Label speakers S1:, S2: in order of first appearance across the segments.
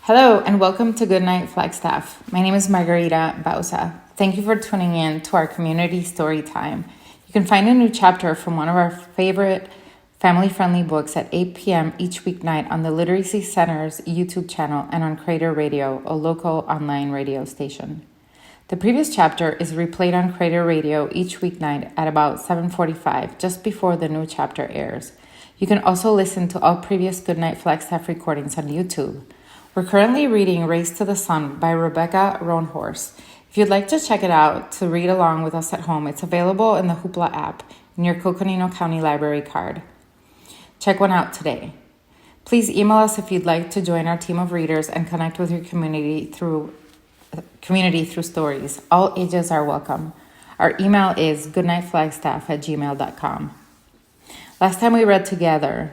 S1: Hello and welcome to Goodnight Flagstaff. My name is Margarita Bauza. Thank you for tuning in to our community story time. You can find a new chapter from one of our favorite family-friendly books at 8 p.m. each weeknight on the Literacy Center's YouTube channel and on Crater Radio, a local online radio station. The previous chapter is replayed on Crater Radio each weeknight at about 7:45, just before the new chapter airs. You can also listen to all previous Goodnight Flagstaff recordings on YouTube. We're currently reading Race to the Sun by Rebecca Roanhorse. If you'd like to check it out to read along with us at home, it's available in the Hoopla app in your Coconino County Library card. Check one out today. Please email us if you'd like to join our team of readers and connect with your community through stories. All ages are welcome. Our email is goodnightflagstaff@gmail.com. Last time we read together,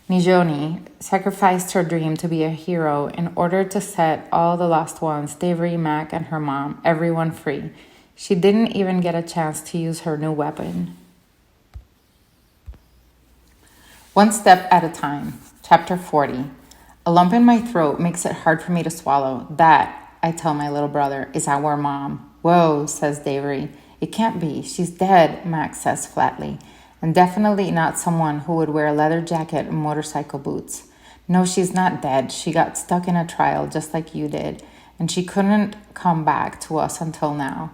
S1: Nijoni sacrificed her dream to be a hero in order to set all the lost ones, Davery, Mac, and her mom, everyone free. She didn't even get a chance to use her new weapon. One step at a time. Chapter 40. A lump in my throat makes it hard for me to swallow. That, I tell my little brother, is our mom. Whoa, says Davery. It can't be. She's dead, Max says flatly. And definitely not someone who would wear a leather jacket and motorcycle boots. No, she's not dead. She got stuck in a trial just like you did, and she couldn't come back to us until now.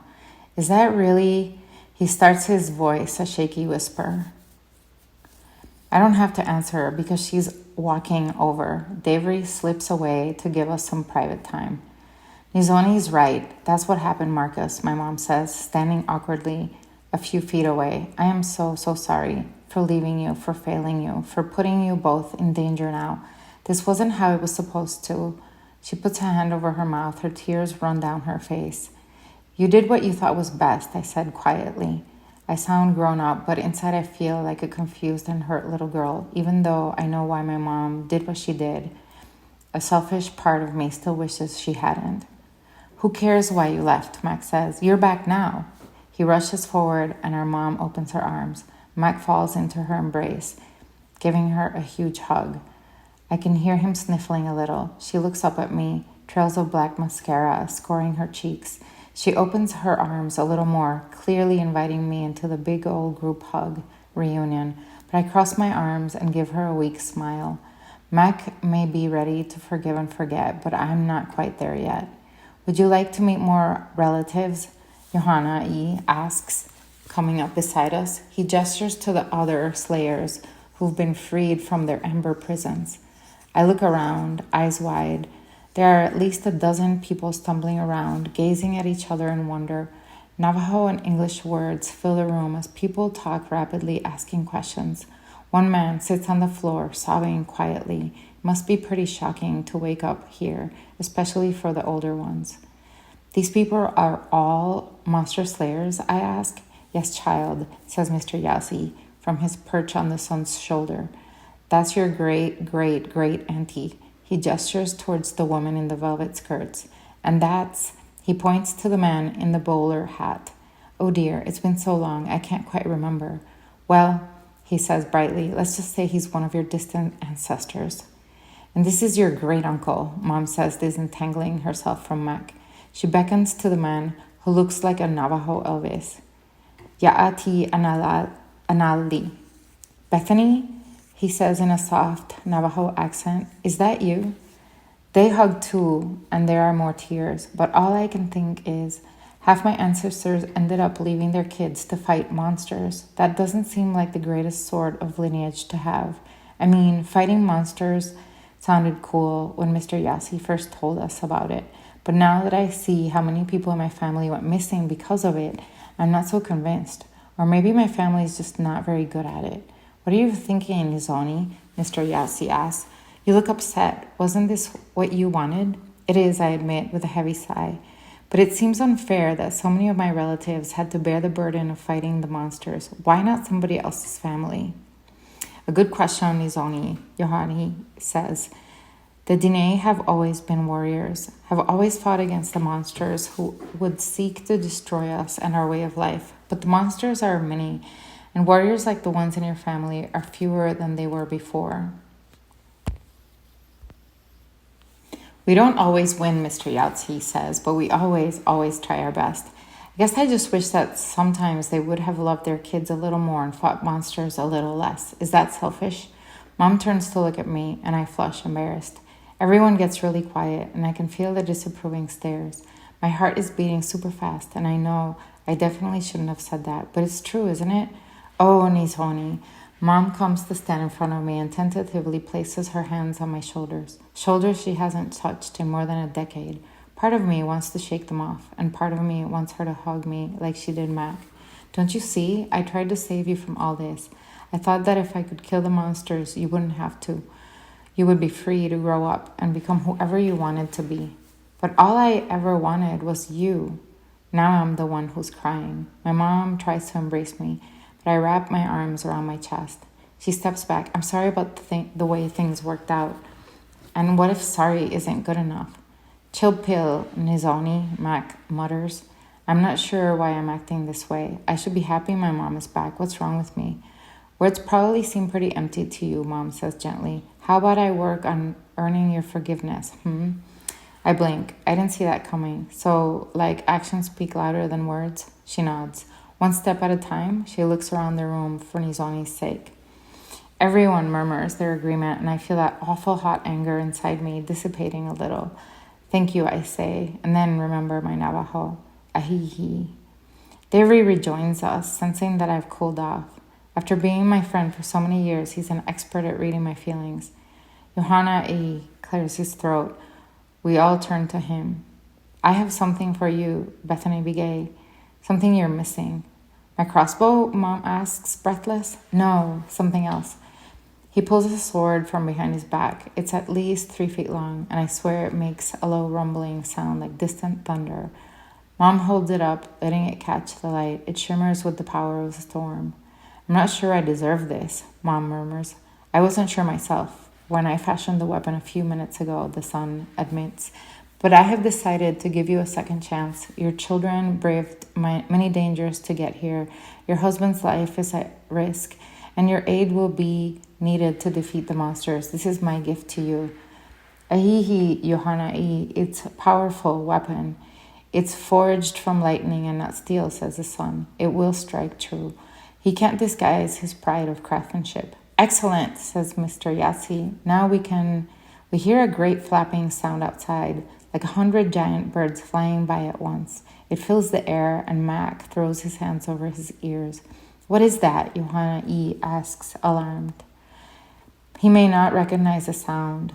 S1: Is that really? He starts his voice a shaky whisper. I don't have to answer her because she's walking over. Davery slips away to give us some private time. Nizoni's right. That's what happened, Marcus, my mom says, standing awkwardly a few feet away. I am so sorry for leaving you, for failing you, for putting you both in danger now. This wasn't how it was supposed to. She puts her hand over her mouth. Her tears run down her face. You did what you thought was best, I said quietly. I sound grown up, but inside I feel like a confused and hurt little girl, even though I know why my mom did what she did. A selfish part of me still wishes she hadn't. Who cares why you left, Max says. You're back now. He rushes forward and our mom opens her arms. Mac falls into her embrace, giving her a huge hug. I can hear him sniffling a little. She looks up at me, trails of black mascara scoring her cheeks. She opens her arms a little more, clearly inviting me into the big old group hug reunion, but I cross my arms and give her a weak smile. Mac may be ready to forgive and forget, but I'm not quite there yet. Would you like to meet more relatives? Johanna E. asks, coming up beside us. He gestures to the other slayers who've been freed from their ember prisons. I look around, eyes wide. There are at least a dozen people stumbling around, gazing at each other in wonder. Navajo and English words fill the room as people talk rapidly, asking questions. One man sits on the floor, sobbing quietly. It must be pretty shocking to wake up here, especially for the older ones. These people are all monster slayers, I ask. Yes, child, says Mr. Yasi from his perch on the son's shoulder. That's your great-great-great-auntie. He gestures towards the woman in the velvet skirts. And that's, he points to the man in the bowler hat. Oh dear, it's been so long, I can't quite remember. Well, he says brightly, let's just say he's one of your distant ancestors. And this is your great-uncle, Mom says, disentangling herself from Mac. She beckons to the man who looks like a Navajo Elvis. Ya'ati Anali. Bethany, he says in a soft Navajo accent, is that you? They hug too, and there are more tears, but all I can think is, half my ancestors ended up leaving their kids to fight monsters. That doesn't seem like the greatest sort of lineage to have. I mean, fighting monsters sounded cool when Mr. Yasi first told us about it. But now that I see how many people in my family went missing because of it, I'm not so convinced. Or maybe my family is just not very good at it. What are you thinking, Nizoni? Mr. Yasi asks. You look upset. Wasn't this what you wanted? It is, I admit, with a heavy sigh. But it seems unfair that so many of my relatives had to bear the burden of fighting the monsters. Why not somebody else's family? A good question, Nizoni, Yohani says. The Diné have always been warriors, have always fought against the monsters who would seek to destroy us and our way of life. But the monsters are many, and warriors like the ones in your family are fewer than they were before. We don't always win, Mr. Yahtzee says, but we always try our best. I guess I just wish that sometimes they would have loved their kids a little more and fought monsters a little less. Is that selfish? Mom turns to look at me, and I flush, embarrassed. Everyone gets really quiet, and I can feel the disapproving stares. My heart is beating super fast, and I know I definitely shouldn't have said that, but it's true, isn't it? Oh, Nizhoni. Mom comes to stand in front of me and tentatively places her hands on my shoulders. Shoulders she hasn't touched in more than a decade. Part of me wants to shake them off, and part of me wants her to hug me like she did Mac. Don't you see? I tried to save you from all this. I thought that if I could kill the monsters, you wouldn't have to. You would be free to grow up and become whoever you wanted to be. But all I ever wanted was you. Now I'm the one who's crying. My mom tries to embrace me, but I wrap my arms around my chest. She steps back. I'm sorry about the way things worked out. And what if sorry isn't good enough? Chill pill, Nizhoni, Mac mutters. I'm not sure why I'm acting this way. I should be happy my mom is back. What's wrong with me? Words probably seem pretty empty to you, Mom says gently. How about I work on earning your forgiveness, I blink. I didn't see that coming. So, like, actions speak louder than words? She nods. One step at a time, she looks around the room for Nizhoni's sake. Everyone murmurs their agreement, and I feel that awful hot anger inside me dissipating a little. Thank you, I say, and then remember my Navajo. Ahihi. Davey rejoins us, sensing that I've cooled off. After being my friend for so many years, he's an expert at reading my feelings. Johanna E. clears his throat. We all turn to him. I have something for you, Bethany Begay. Something you're missing. My crossbow, Mom asks, breathless. No, something else. He pulls a sword from behind his back. It's at least 3 feet long, and I swear it makes a low rumbling sound like distant thunder. Mom holds it up, letting it catch the light. It shimmers with the power of the storm. I'm not sure I deserve this, Mom murmurs. I wasn't sure myself when I fashioned the weapon a few minutes ago, the son admits. But I have decided to give you a second chance. Your children braved many dangers to get here. Your husband's life is at risk, and your aid will be needed to defeat the monsters. This is my gift to you. Ahihi, Johanna E. It's a powerful weapon. It's forged from lightning and not steel, says the son. It will strike true. He can't disguise his pride of craftsmanship. Excellent, says Mr. Yahtzee. Now we hear a great flapping sound outside, like 100 giant birds flying by at once. It fills the air, and Mac throws his hands over his ears. What is that? Johanna E. asks, alarmed. He may not recognize the sound,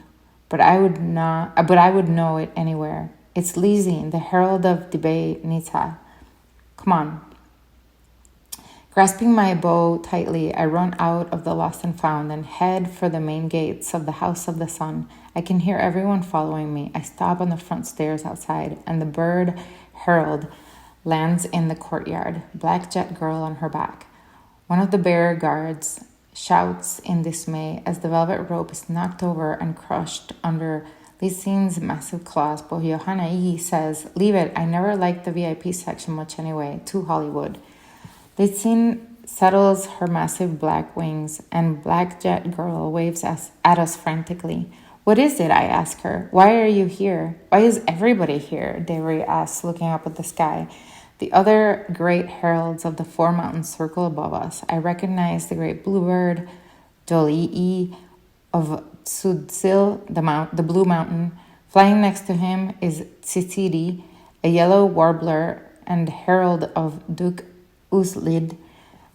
S1: but I would know it anywhere. It's Lizine, the herald of Debe Nita. Come on. Grasping my bow tightly, I run out of the Lost and Found and head for the main gates of the House of the Sun. I can hear everyone following me. I stop on the front stairs outside, and the bird herald lands in the courtyard, black jet girl on her back. One of the bearer guards shouts in dismay as the velvet rope is knocked over and crushed under Lizine's massive claws, but Johanna E. says, leave it, I never liked the VIP section much anyway, too Hollywood. Lizine settles her massive black wings, and Black Jet Girl waves at us frantically. What is it? I ask her. Why are you here? Why is everybody here? Davey asks, looking up at the sky. The other great heralds of the 4 mountains circle above us. I recognize the great bluebird, Dolii of Tsudzil, the blue mountain. Flying next to him is Tsitsiri, a yellow warbler and herald of Duke Uzlid.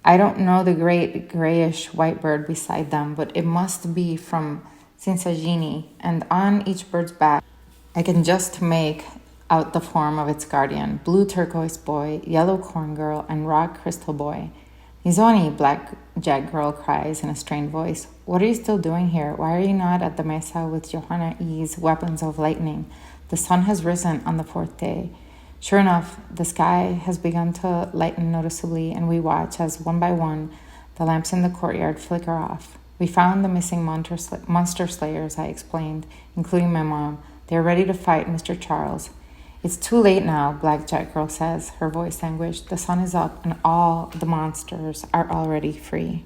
S1: I don't know the great grayish white bird beside them, but it must be from Sinsajini, and on each bird's back I can just make out the form of its guardian, blue turquoise boy, yellow corn girl, and rock crystal boy. Nizhoni, Black Jet Girl cries in a strained voice. What are you still doing here? Why are you not at the mesa with Johanna E.'s weapons of lightning? The sun has risen on the 4th day. Sure enough, the sky has begun to lighten noticeably, and we watch as, one by one, the lamps in the courtyard flicker off. We found the missing monster slayers, I explained, including my mom. They're ready to fight Mr. Charles. It's too late now, Black Jet Girl says, her voice anguished. The sun is up, and all the monsters are already free.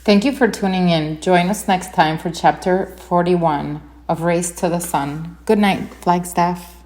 S1: Thank you for tuning in. Join us next time for Chapter 41, of Race to the Sun. Good night, Flagstaff.